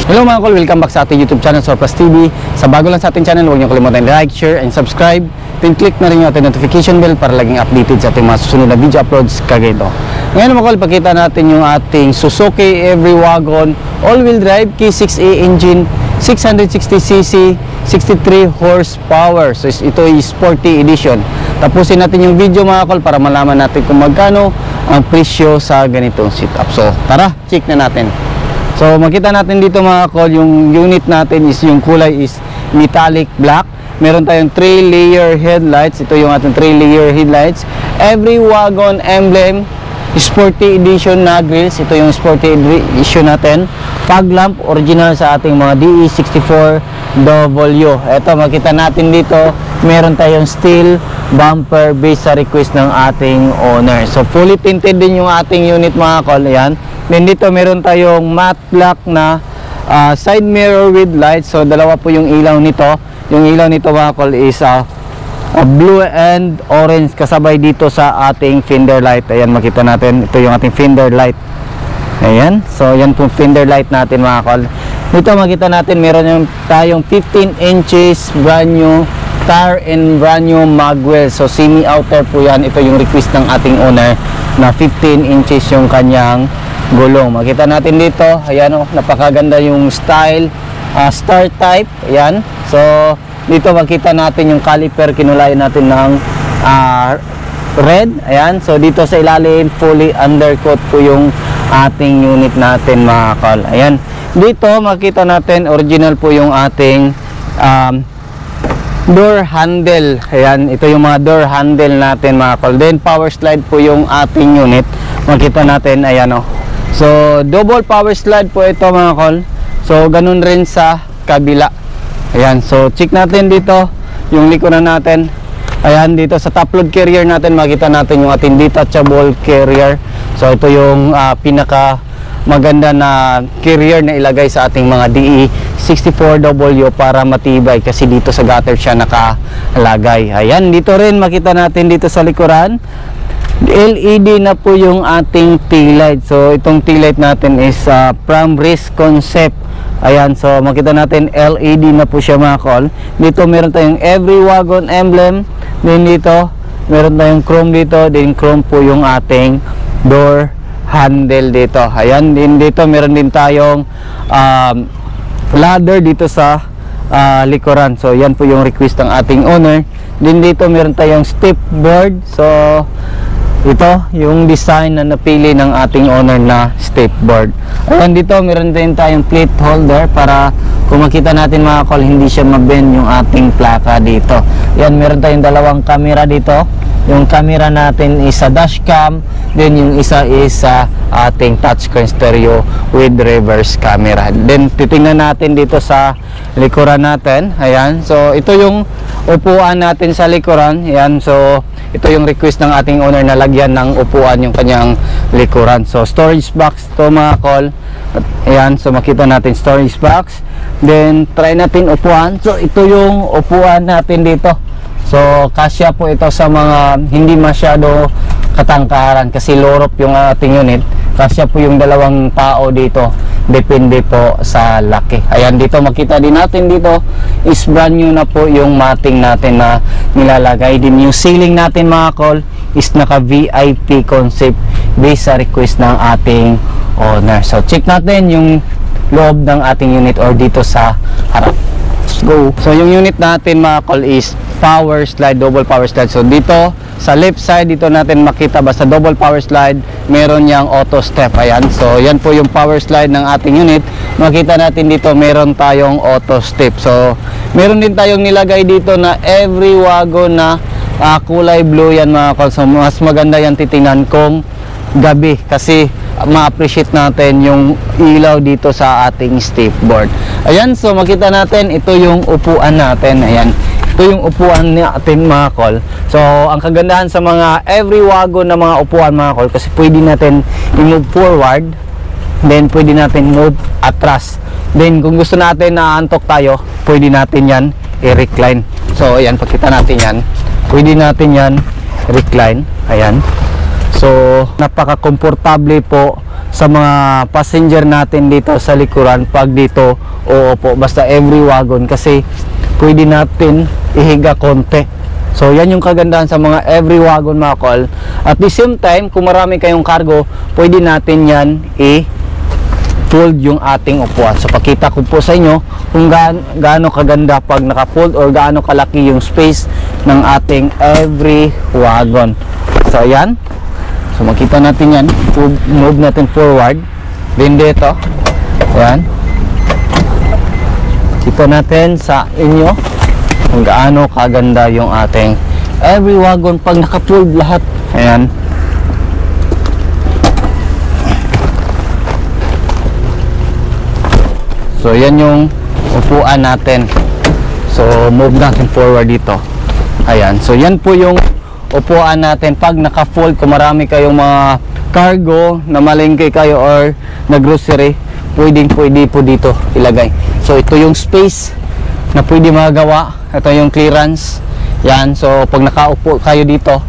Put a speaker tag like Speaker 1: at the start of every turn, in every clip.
Speaker 1: Hello mga kol, welcome back sa ating YouTube channel, Surplus TV. Sa bago lang sa ating channel, huwag niyo kalimutan like, share, and subscribe. Then click na rin yung ating notification bell para laging updated sa ating mga susunod na video uploads kagaya ito. Ngayon mga kol, pakita natin yung ating Suzuki Every Wagon all-wheel drive K6A engine, 660cc, 63 horsepower. So ito ay sporty edition. Tapusin natin yung video mga kol para malaman natin kung magkano ang presyo sa ganitong setup. So tara, check na natin. So makita natin dito mga kol, yung unit natin is yung kulay is metallic black. Meron tayong 3-layer headlights. Ito yung ating 3-layer headlights. Every Wagon emblem, sporty edition na grills. Ito yung sporty edition natin. Fog lamp, original sa ating mga DE64W. Ito makita natin dito, meron tayong steel bumper based sa request ng ating owner. So fully tinted din yung ating unit mga kol. Yan. Then dito meron tayong matte black na side mirror with lights. So dalawa po yung ilaw nito. Yung ilaw nito mga kol is blue and orange kasabay dito sa ating fender light. Ayan, makita natin. Ito yung ating fender light. Ayan. So yan po fender light natin mga kol. Dito makita natin meron yung tayong 15 inches brand new tire and brand new magwell. So semi outer po yan. Ito yung request ng ating owner na 15 inches yung kanyang gulong. Makita natin dito, ayan o, napakaganda yung style, star type, ayan. So dito makita natin yung caliper, kinulayan natin ng red, ayan. So dito sa ilalim, fully undercoat po yung ating unit natin mga kol, ayan. Dito makita natin, original po yung ating door handle, ayan. Ito yung mga door handle natin mga kol. Then power slide po yung ating unit, makita natin, ayan o. So double power slide po ito mga kol. So ganun rin sa kabila. Ayan, so check natin dito yung likuran natin. Ayan, dito sa top load carrier natin makita natin yung ating detachable carrier. So ito yung pinaka maganda na carrier na ilagay sa ating mga DE64W para matibay kasi dito sa gutter siya nakalagay. Ayan, dito rin makita natin dito sa likuran, LED na po yung ating tail light. So itong tail light natin is from Race Concept. Ayan, so makita natin LED na po siya mga kol. Dito meron tayong Every Wagon emblem. Then dito meron tayong chrome dito. Then chrome po yung ating door handle dito. Ayan, din dito meron din tayong ladder dito sa likuran. So yan po yung request ng ating owner. Din dito meron tayong step board. So ito yung design na napili ng ating owner na step board. Ayan, dito meron din tayong plate holder para kung makita natin mga kol, hindi siya mabend yung ating plaka dito. Ayan, meron tayong dalawang camera dito. Yung camera natin is sa dashcam, then yung isa is sa ating touchscreen stereo with reverse camera. Then titingnan natin dito sa likuran natin. Ayan, so ito yung upuan natin sa likuran. Ayan, so ito yung request ng ating owner na lagyan ng upuan yung kanyang likuran. So storage box to mga kol. Ayan, so makita natin storage box. Then try natin upuan. So ito yung upuan natin dito. So kasya po ito sa mga hindi masyado katangkaran kasi lorop yung ating unit. Kasya po yung dalawang tao dito, depende po sa laki. Ayan, dito makita din natin dito is brand new na po yung matting natin na nilalagay. Din yung ceiling natin mga kol is naka VIP concept based sa request ng ating owner. So check natin yung loob ng ating unit or dito sa harap. Let's go. So yung unit natin mga kol is power slide, double power slide. So dito sa left side, dito natin makita basta double power slide, meron yang auto step. Ayan, so yan po yung power slide ng ating unit. Makita natin dito meron tayong auto step. So meron din tayong nilagay dito na Every Wagon na kulay blue yan mga kol. So mas maganda yan titingnan kung gabi kasi ma-appreciate natin yung ilaw dito sa ating stepboard. Ayan, so makita natin ito yung upuan natin. Ayan, ito yung upuan natin mga kol. So ang kagandahan sa mga Every Wagon na mga upuan mga kol, kasi pwede natin i-move forward, then pwede natin move atras. Then kung gusto natin na antok tayo, pwede natin yan i-recline. So ayan, pakita natin yan, pwede natin yan recline. Ayan, so napaka-komportable po sa mga passenger natin dito sa likuran pag dito uupo, basta every wagon, kasi pwede natin ihiga konti. So yan yung kagandahan sa mga every wagon mga kol. At the same time, kung marami kayong cargo, pwede natin yan i-fold yung ating upuan. So pakita ko po sa inyo kung gaano kaganda pag naka-fold or gaano kalaki yung space ng ating every wagon. So ayan. So makita natin yan, move natin forward. Then dito, ayan, kita natin sa inyo kung gaano kaganda yung ating every wagon pag naka-fold lahat. Ayan. So yan yung upuan natin. So move natin forward dito. Ayan, so yan po yung upuan natin pag naka-fold. Kung marami kayong mga cargo na malengke kayo or na grocery, pwede po dito ilagay. So ito yung space na pwede magawa. Ito yung clearance. Yan, so pag nakaupo kayo dito,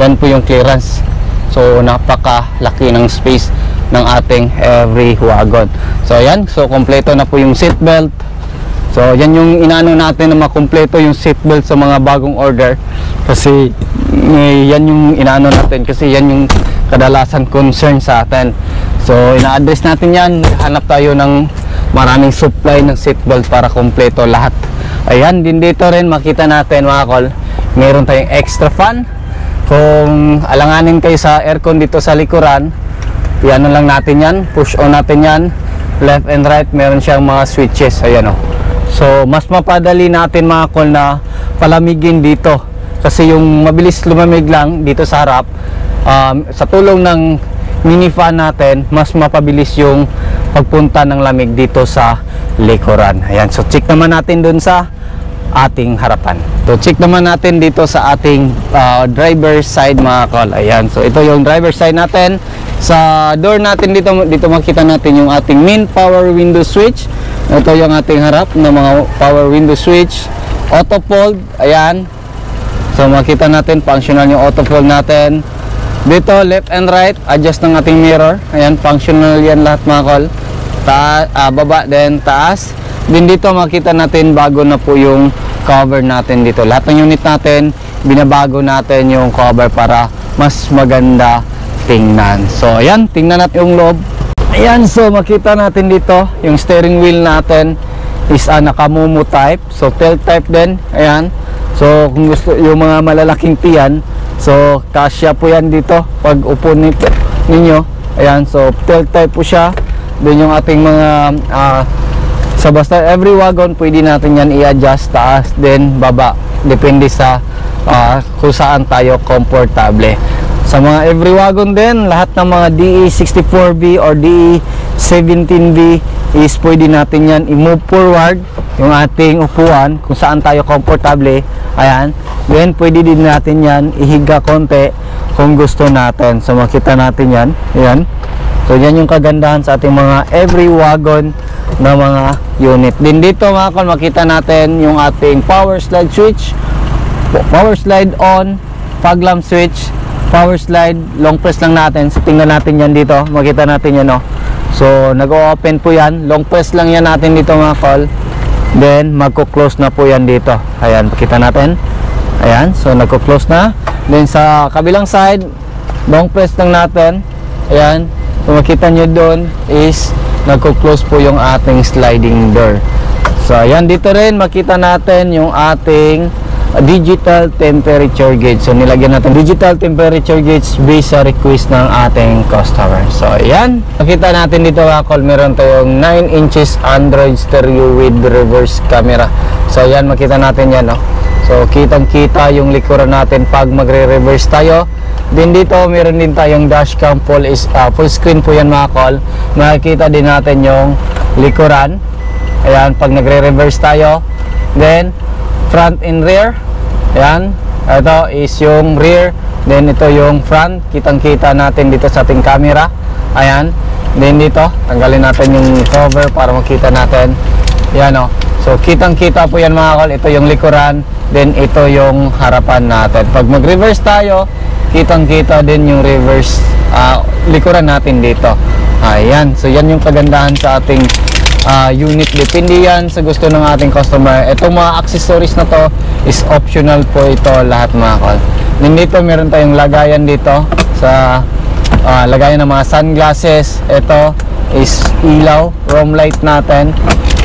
Speaker 1: yan po yung clearance. So napakalaki ng space ng ating every wagon. So yan, so kompleto na po yung seat belt. So yan yung inaano natin na makumpleto yung seatbelt sa mga bagong order, kasi yan yung inaano natin, kasi yan yung kadalasan concern sa atin. So ina-address natin yan, hanap tayo ng maraming supply ng seatbelt para kumpleto lahat. Ayan, din dito rin makita natin mga kol, meron tayong extra fan. Kung alanganin kayo sa aircon dito sa likuran, yan lang natin yan, push on natin yan, left and right, meron siyang mga switches. Ayan o. So mas mapadali natin mga kol na palamigin dito, kasi yung mabilis lumamig lang dito sa harap, sa tulong ng mini fan natin, mas mapabilis yung pagpunta ng lamig dito sa likuran. Ayan, so check naman natin dun sa ating harapan. So check naman natin dito sa ating driver side mga kol. Ayan, so ito yung driver side natin. Sa door natin dito makita natin yung ating main power window switch. Ito yung ating harap na mga power window switch, auto fold. Ayan, so makita natin functional yung auto fold natin. Dito left and right, adjust ng ating mirror. Ayan, functional yan lahat mga kol. Baba then taas. Din dito makita natin bago na po yung cover natin dito. Lahat ng unit natin, binabago natin yung cover para mas maganda tingnan. So ayan, tingnan natin yung loob. Ayan, so makita natin dito yung steering wheel natin is naka-mumu type. So tilt type din. Ayan. So kung gusto yung mga malalaking tiyan, so kasya po yan dito pag upo ninyo. Ayan, so tilt type po siya. Then yung ating mga so basta every wagon pwede natin yan i-adjust, taas then baba, depende sa kung saan tayo komportable. Sa mga every wagon din, lahat ng mga DE64B or DE17B is pwede natin yan i-move forward yung ating upuan kung saan tayo komportable. Ayan, then pwede din natin yan ihiga konti kung gusto natin. So makita natin yan. Ayan, so yan yung kagandahan sa ating mga every wagon na mga unit. Din dito mga kol, makita natin yung ating power slide switch, power slide on, fog lamp switch, power slide, long press lang natin. So tingnan natin yan dito, makita natin yan no. So nag-o-open po yan, long press lang yan natin dito mga kol, then magko-close na po yan dito. Ayan, makita natin. Ayan, so nagko-close na. Then sa kabilang side, long press lang natin. Ayan, kung makita nyo doon is nagko-close po yung ating sliding door. So ayan, dito rin makita natin yung ating digital temperature gauge. So nilagyan natin digital temperature gauge based sa request ng ating customer. So ayan, makita natin dito mga kol, meron tayong 9 inches Android stereo with reverse camera. So ayan, makita natin yan no? So kitang kita yung likuran natin pag magre-reverse tayo. Din dito meron din tayong dashcam, full screen po yan mga kol. Makikita din natin yung likuran. Ayan, pag nagre-reverse tayo. Then front and rear. Ayan, ito is yung rear, then ito yung front. Kitang kita natin dito sa ating camera. Ayan, then dito tanggalin natin yung cover para makita natin. Ayan o, so kitang kita po yan mga kol. Ito yung likuran, then ito yung harapan natin. Pag mag reverse tayo, kitang kita din yung reverse likuran natin dito. Ayan, so yan yung kagandahan sa ating unit. Depende yan sa gusto ng ating customer. Itong mga accessories na to is optional po ito lahat mga kol. Then dito meron tayong lagayan dito sa lagayan ng mga sunglasses. Ito is ilaw, room light natin.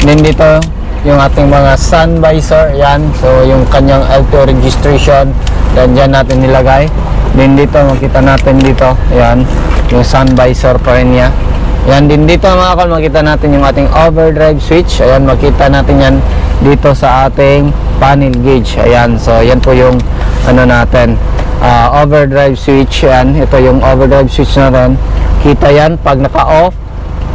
Speaker 1: Then dito yung ating mga sun visor, yan. So yung kanyang LTO registration, then dyan natin nilagay. Then dito makita natin dito, yan, yung sun visor pa rin niya. Yan din dito mga kol, makita natin yung ating overdrive switch. Ayan, makita natin yan dito sa ating panel gauge. Ayan, so yan po yung ano natin, overdrive switch. Yan, ito yung overdrive switch natin. Kita yan pag naka-off,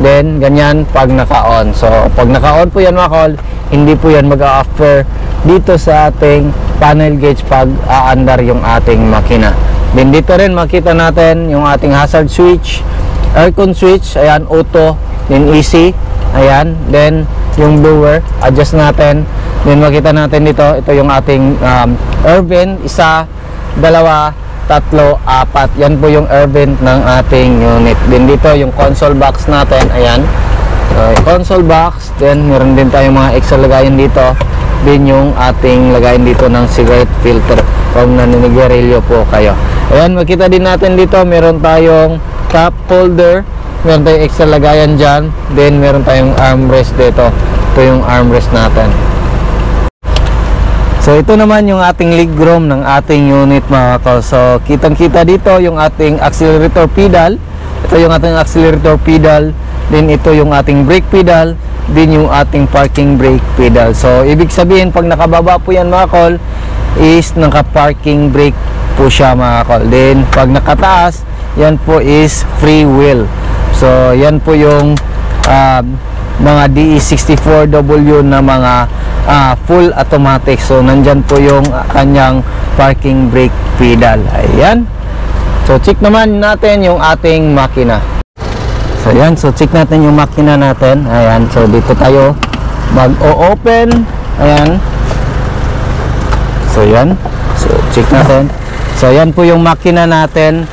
Speaker 1: then ganyan pag naka-on. So pag naka-on po yan mga kol, hindi po yan mag-a-offer dito sa ating panel gauge pag aandar yung ating makina. Then dito rin makita natin yung ating hazard switch, aircon switch, ayan, auto, then easy, ayan, then yung blower, adjust natin. Then makita natin dito, ito yung ating air vent, isa, dalawa, tatlo, apat. Yan po yung air vent ng ating unit. Then dito yung console box natin, ayan, console box. Then meron din tayong mga extra lagayan dito. Then yung ating lagayan dito ng cigarette filter kung naninigarilyo po kayo. Ayan, makita din natin dito, meron tayong cup holder, meron tayong extra lagayan dyan. Then meron tayong armrest dito. Ito yung armrest natin. So ito naman yung ating legroom ng ating unit mga kol. So kitang kita dito yung ating accelerator pedal. Ito yung ating accelerator pedal. Then ito yung ating brake pedal. Then yung ating parking brake pedal. So ibig sabihin pag nakababa po yan mga kol, is naka-parking brake po siya mga kol. Then pag nakataas, yan po is free wheel. So yan po yung mga DE64W na mga full automatic. So nandyan po yung kanyang parking brake pedal. Ayan. So check naman natin yung ating makina. So ayan, so check natin yung makina natin. Ayan, so dito tayo mag-o-open. Ayan. So yan. So check natin. So yan po yung makina natin.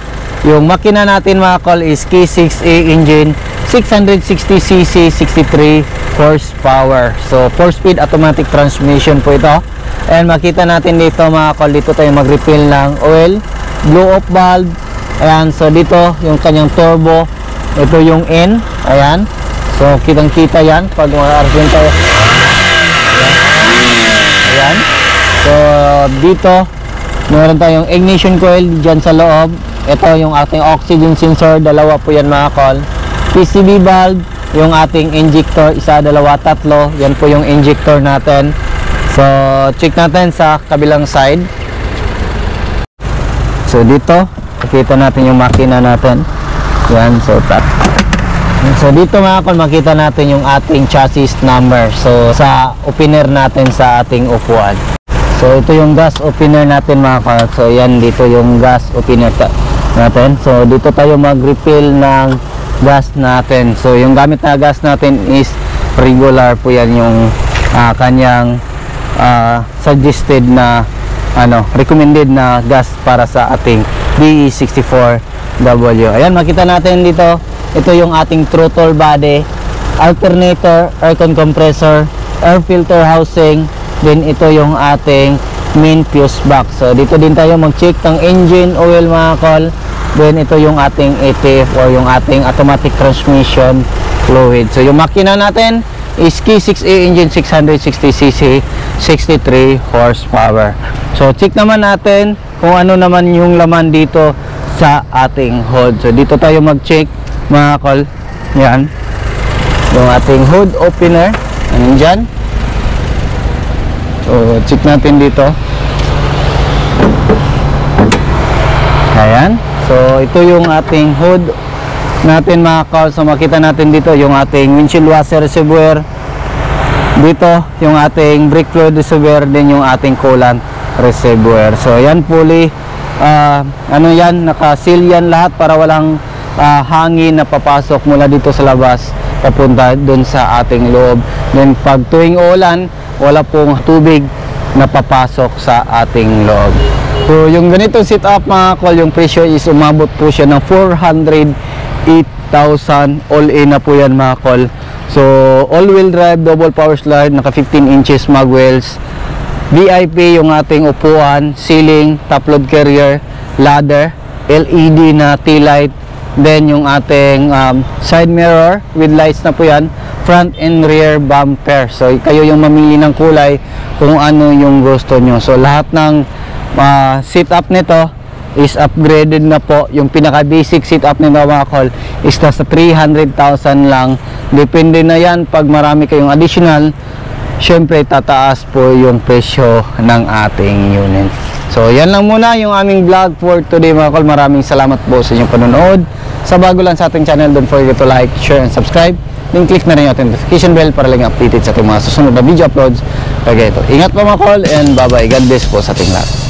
Speaker 1: Yung makina natin mga kol is K6A engine, 660cc, 63 horsepower. So 4-speed automatic transmission po ito. And makita natin dito mga kol, dito tayo mag-refill ng oil, blow off valve. Ayan, so dito yung kanyang turbo. Ito yung N. Ayan. So kitang kita yan pag mag-arvin tayo. Ayan. So dito meron tayong ignition coil dyan sa loob. Ito yung ating oxygen sensor, dalawa po yan mga kol. PCV valve, yung ating injector, isa, dalawa, tatlo. Yan po yung injector natin. So check natin sa kabilang side. So dito makita natin yung makina natin. Yan, so dito mga kol, makita natin yung ating chassis number. So sa opener natin sa ating upuan. So ito yung gas opener natin mga kol. So yan, dito yung gas opener natin. So dito tayo mag-refill ng gas natin. So yung gamit na gas natin is regular po yan, yung kanyang suggested na recommended na gas para sa ating DE64W. Ayan, makita natin dito, ito yung ating throttle body, alternator, aircon compressor, air filter housing. Then ito yung ating main fuse box. So dito din tayo mag-check ng engine oil mga kol. Then ito yung ating ATF or yung ating automatic transmission fluid. So yung makina natin is K6A engine, 660cc, 63 horsepower. So check naman natin kung ano naman yung laman dito sa ating hood. So dito tayo mag-check mga kol. Yan. Yung ating hood opener. Nandyan. So check natin dito. Ayan. So ito yung ating hood natin mga kol. So makita natin dito yung ating windshield washer reservoir. Dito yung ating brake fluid reservoir, din yung ating coolant reservoir. So yan fully yan, naka-seal yan lahat para walang hangin na papasok mula dito sa labas papunta dun sa ating loob. Then pag tuwing ulan, wala pong tubig na papasok sa ating loob. So yung ganitong setup mga kol, yung presyo is umabot po siya ng 408 all in na po yan mga kol. So all-wheel drive, double power slide, naka 15 inches mag wheels, VIP yung ating upuan, ceiling, top load carrier, ladder, LED na T-light, then yung ating side mirror with lights na po yan, front and rear bumper. So kayo yung mamili ng kulay kung ano yung gusto nyo. So lahat ng setup nito is upgraded na po. Yung pinaka basic setup nito mga kol is nasa 300,000 lang. Depende na yan pag marami kayong additional, syempre tataas po yung presyo ng ating unit. So yan lang muna yung aming vlog for today mga kol. Maraming salamat po sa inyong panonood. Sa bago lang sa ating channel, don't forget to like, share, and subscribe. Then click na rin yung notification bell para lang updated sa ating mga susunod na video uploads. Kaya ito, ingat po mga kol, and bye bye. God bless po sa ating lahat.